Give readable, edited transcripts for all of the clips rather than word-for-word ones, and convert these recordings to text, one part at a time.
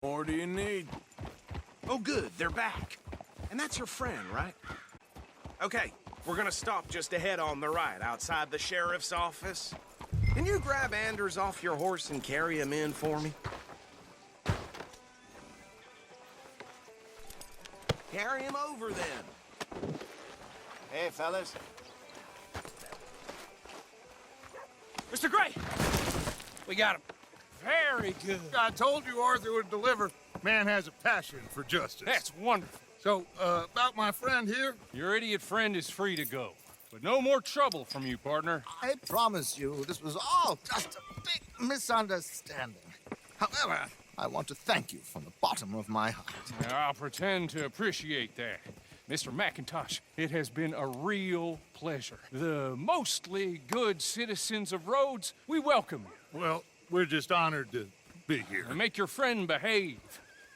More do you need? Oh, good, they're back. And that's your friend, right? Okay, we're gonna stop just ahead on the right, outside the sheriff's office. Can you grab Anders off your horse and carry him in for me? Carry him over, then. Hey, fellas. Mr. Gray! We got him. Very good. I told you Arthur would deliver. Man has a passion for justice. That's wonderful. So, about my friend here? Your idiot friend is free to go. But no more trouble from you, partner. I promise you, this was all just a big misunderstanding. However, I want to thank you from the bottom of my heart. I'll pretend to appreciate that. Mr. McIntosh, it has been a real pleasure. The mostly good citizens of Rhodes, we welcome you. Well, we're just honored to be here. And make your friend behave.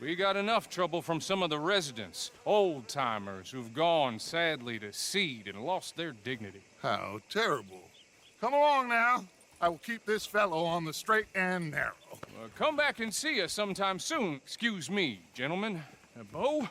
We got enough trouble from some of the residents, old-timers who've gone, sadly, to seed and lost their dignity. How terrible. Come along now. I will keep this fellow on the straight and narrow. Come back and see us sometime soon. Excuse me, gentlemen. Bo,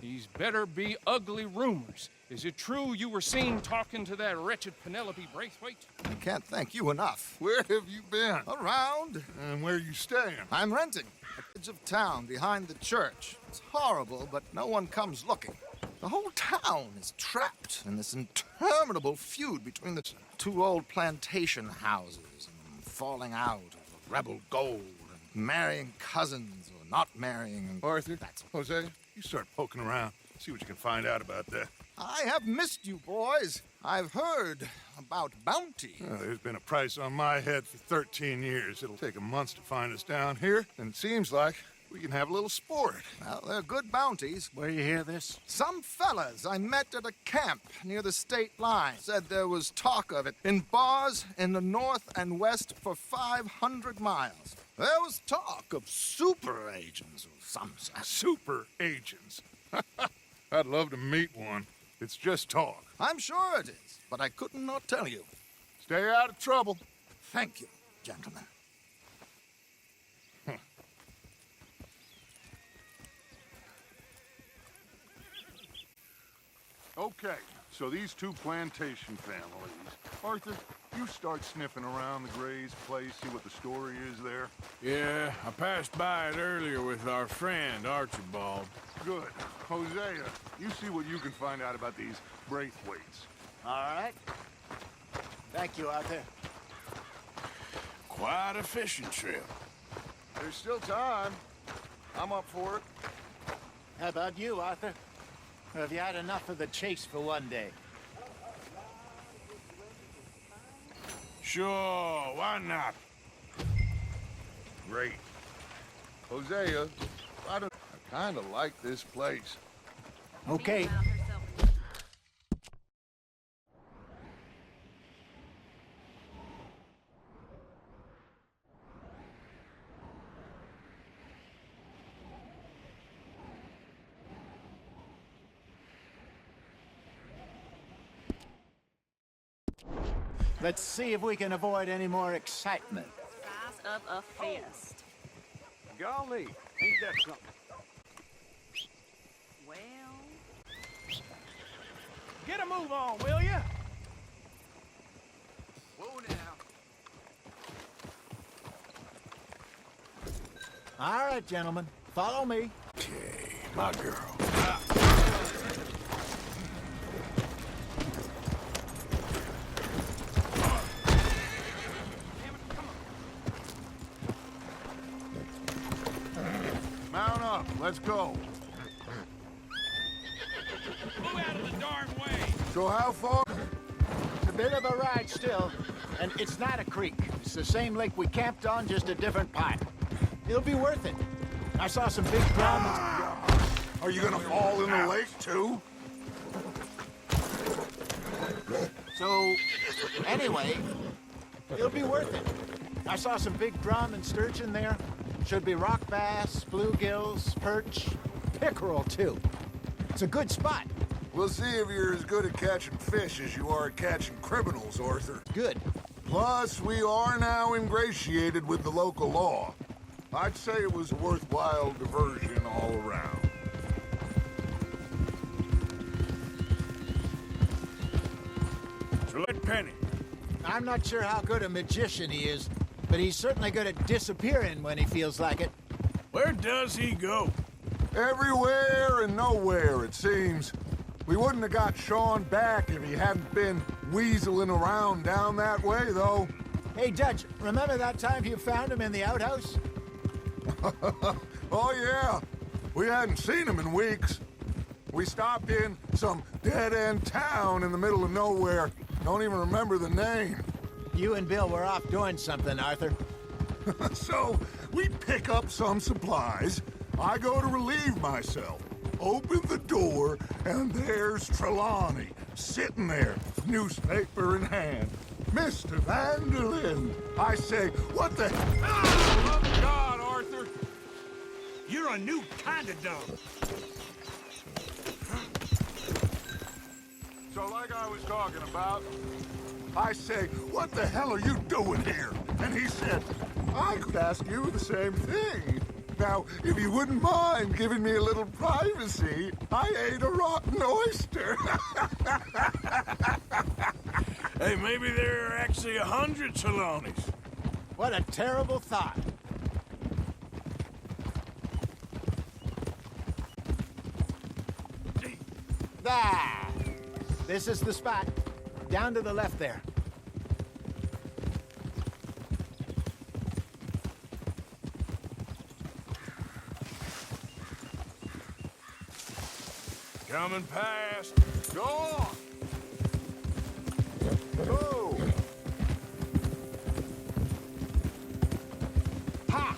these better be ugly rumors. Is it true you were seen talking to that wretched Penelope Braithwaite? I can't thank you enough. Where have you been? Around. And where you staying? I'm renting. At the edge of town, behind the church. It's horrible, but no one comes looking. The whole town is trapped in this interminable feud between the two old plantation houses and falling out of rebel gold and marrying cousins or not marrying. And Arthur, Hosea, you start poking around. See what you can find out about that. I have missed you, boys. I've heard about bounty. There's been a price on my head for 13 years. It'll take a month to find us down here, and it seems like we can have a little sport. Well, they're good bounties. Where you hear this? Some fellas I met at a camp near the state line said there was talk of it in bars in the north and west for 500 miles. There was talk of super agents or some such. Super agents. I'd love to meet one. It's just talk. I'm sure it is, but I couldn't not tell you. Stay out of trouble. Thank you, gentlemen. Okay, so these two plantation families. Arthur, you start sniffing around the Gray's place, see what the story is there. Yeah, I passed by it earlier with our friend, Archibald. Good. Hosea, you see what you can find out about these Braithwaites. All right. Thank you, Arthur. Quite a fishing trip. There's still time. I'm up for it. How about you, Arthur? Or have you had enough of the chase for one day? Sure, why not? Great. Hosea, I kind of like this place. Okay. Let's see if we can avoid any more excitement. Size of a fist. Golly, ain't that something? Well, Get a move on, will ya? Whoa now. All right, gentlemen. Follow me. Okay, my girl. Mount up. Let's go. Move out of the darn way! So how far? It's a bit of a ride still, and it's not a creek. It's the same lake we camped on, just a different part. It'll be worth it. I saw some big problems. Are you gonna fall in the lake too? So, anyway, it'll be worth it. I saw some big drum and sturgeon there. Should be rock bass, bluegills, perch, pickerel too. It's a good spot. We'll see if you're as good at catching fish as you are at catching criminals, Arthur. Good. Plus, we are now ingratiated with the local law. I'd say it was a worthwhile diversion all around. So let Penny. I'm not sure how good a magician he is, but he's certainly good at disappearing when he feels like it. Where does he go? Everywhere and nowhere, it seems. We wouldn't have got Sean back if he hadn't been weaseling around down that way, though. Hey, Dutch, remember that time you found him in the outhouse? Oh, yeah. We hadn't seen him in weeks. We stopped in some dead-end town in the middle of nowhere. Don't even remember the name. You and Bill were off doing something, Arthur. So, we pick up some supplies. I go to relieve myself. Open the door, and there's Trelawney, sitting there, newspaper in hand. Mr. Van der Linde. I say, what the... Oh, God, Arthur! You're a new kind of dog. So like I was talking about, I say, what the hell are you doing here? And he said, I could ask you the same thing. Now, if you wouldn't mind giving me a little privacy, I ate a rotten oyster. Hey, maybe there are actually 100 Trelawneys. What a terrible thought. Ah, this is the spot. Down to the left there. Coming past. Go on. Go. Ha!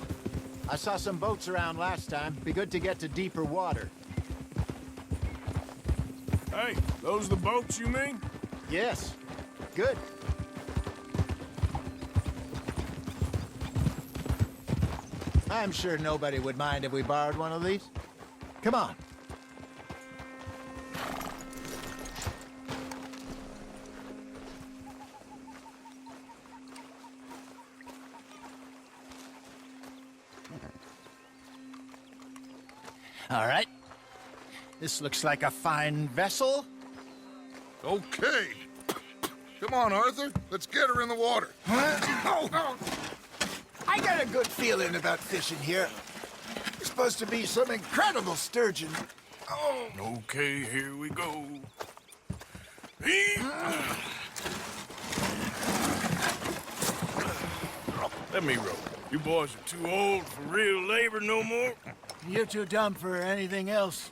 I saw some boats around last time. Be good to get to deeper water. Hey, those the boats you mean? Yes. Good. I'm sure nobody would mind if we borrowed one of these. Come on. All right. This looks like a fine vessel. Okay. Come on, Arthur. Let's get her in the water. I got a good feeling about fishing here. It's supposed to be some incredible sturgeon. Oh, Okay, here we go. Let me row. You boys are too old for real labor no more. You're too dumb for anything else.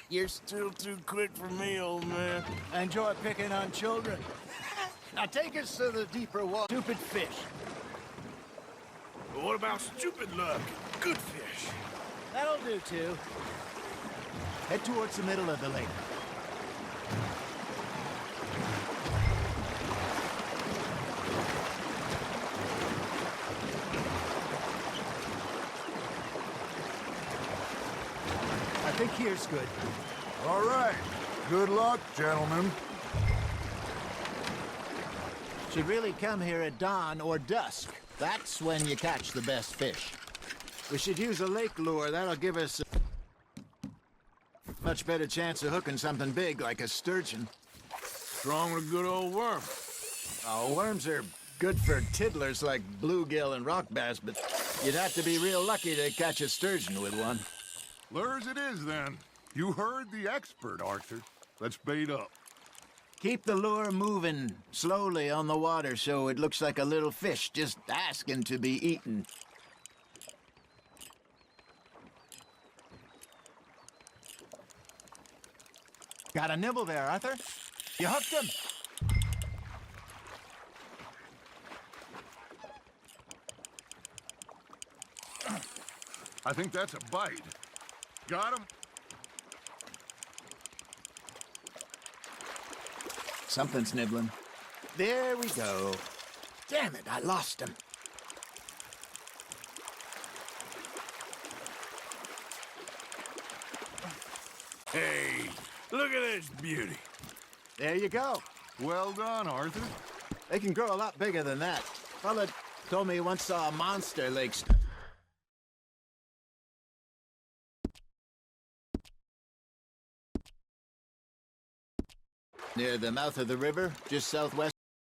You're still too quick for me, old man. I enjoy picking on children. Now take us to the deeper water. Stupid fish. But what about stupid luck? Good fish. That'll do, too. Head towards the middle of the lake. I think here's good. All right. Good luck, gentlemen. Should really come here at dawn or dusk. That's when you catch the best fish. We should use a lake lure. That'll give us a much better chance of hooking something big like a sturgeon. What's wrong with a good old worm? Oh, worms are good for tiddlers like bluegill and rock bass, but you'd have to be real lucky to catch a sturgeon with one. Lures it is, then. You heard the expert, Arthur. Let's bait up. Keep the lure moving slowly on the water so it looks like a little fish just asking to be eaten. Got a nibble there, Arthur. You hooked him. I think that's a bite. Got him? Something's nibbling. There we go. Damn it, I lost him. Hey, look at this beauty. There you go. Well done, Arthur. They can grow a lot bigger than that. Fella told me he once saw a monster lake. Near the mouth of the river, just southwest